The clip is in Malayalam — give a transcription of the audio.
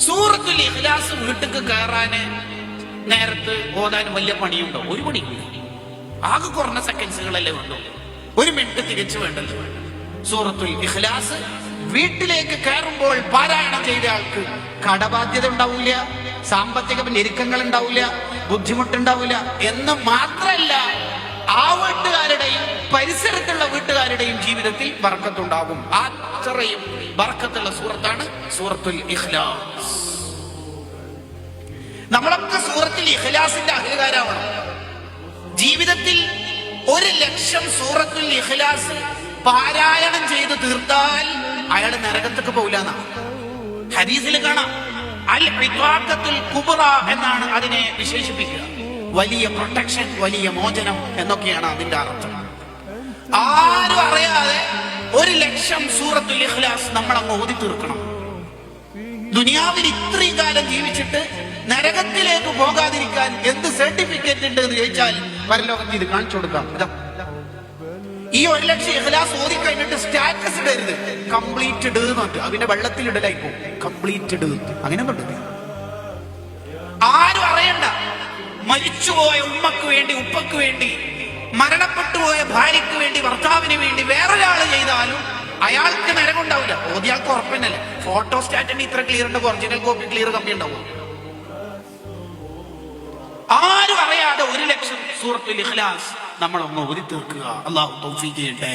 സൂറത്തുൽ ഇഖ്ലാസ് വീട്ടിക്ക് കയറാന് നേരത്ത് ഓതാൻ വലിയ പണിയുണ്ടോ? ഒരു പണിയില്ല. ആകെ കുറഞ്ഞ സെക്കൻഡ്സുകളല്ലേ വേണ്ടു, 1 മിനിറ്റ് തികച്ചു വേണ്ടല്ലോ. സൂറത്തുൽ ഇഖ്ലാസ് വീട്ടിലേക്ക് കയറുമ്പോൾ പാരായണം ചെയ്ത ആൾക്ക് കടബാധ്യത ഉണ്ടാവില്ല, സാമ്പത്തിക ഞെരുക്കങ്ങൾ ഉണ്ടാവില്ല, ബുദ്ധിമുട്ടുണ്ടാവില്ല എന്ന് മാത്രല്ല, ആ വീട്ടുകാരുടെയും പരിസരത്തുള്ള വീട്ടുകാരുടെയും ജീവിതത്തിൽ ബർക്കത്തുണ്ടാകും. അത്രയും ബർക്കത്തുള്ള സൂറത്താണ് സൂറത്തുൽ ഇഖ്ലാസ്. നമ്മളൊക്കെ സൂറത്തുൽ ഇഖ്ലാസിന്റെ അഹങ്കാരാവണം. ജീവിതത്തിൽ 1,00,000 സൂറത്തുൽ ഇഖ്ലാസ് പാരായണം ചെയ്ത് തീർത്താൽ അയാൾ നരകത്തേക്ക് പോകില്ലെന്നാ ഹദീസിൽ കാണാം. അൽ ഇത്വാഖത്തുൽ കുബ്ര എന്നാണ് അതിനെ വിശേഷിപ്പിക്കുക. വലിയ പ്രൊട്ടക്ഷൻ, വലിയ മോചനം എന്നൊക്കെയാണ് അതിന്റെ അർത്ഥം. ആരും അറിയാതെ 1,00,000 സൂറത്തുൽ ഇഖ്ലാസ് നമ്മൾ അങ്ങ് ഓതി തീർക്കണം. ദുനിയാവിൽ ഇത്രയും കാലം ജീവിച്ചിട്ട് നരകത്തിലേക്ക് പോകാതിരിക്കാൻ എന്ത് സർട്ടിഫിക്കറ്റ് ഉണ്ട് എന്ന് ചോദിച്ചാൽ പരലോകത്ത് ഇത് കാണിച്ചു കൊടുക്കാം. ഈ 1,00,000 ഇഖ്ലാസ് ഓതി കഴിഞ്ഞിട്ട് സ്റ്റാറ്റസ് ഇടരുത്, കംപ്ലീറ്റഡ് എന്നുണ്ട്. അതിന്റെ വെള്ളത്തിൽ ഇടലായി പോകും, കംപ്ലീറ്റഡ് അങ്ങനെ ഒന്നുണ്ട്. ആരും അറിയണ്ട. മരിച്ചുപോയ ഉമ്മക്ക് വേണ്ടി, ഉപ്പക്ക് വേണ്ടി, മരണപ്പെട്ടുപോയ ഭാര്യയ്ക്ക് വേണ്ടി, ഭർത്താവിന് വേണ്ടി വേറൊരാള് ചെയ്താലും അയാൾക്ക് നരകം ഉണ്ടാവില്ല. ഓതിയാൾക്ക് ഉറപ്പന്നല്ലേ. ഫോട്ടോ സ്റ്റാറ്റിന് ഇത്ര ക്ലിയർ ഉണ്ട്, ഒറിജിനൽ കോപ്പി ക്ലിയർ കമ്മി ഉണ്ടാവും. ആരും അറിയാതെ 1,00,000 സൂറത്തുൽ ഇഖ്ലാസ് നമ്മളൊന്ന് ഓതി തീർക്കുക. അല്ലാഹു തൗഫീഖ് ചെയ്യട്ടെ.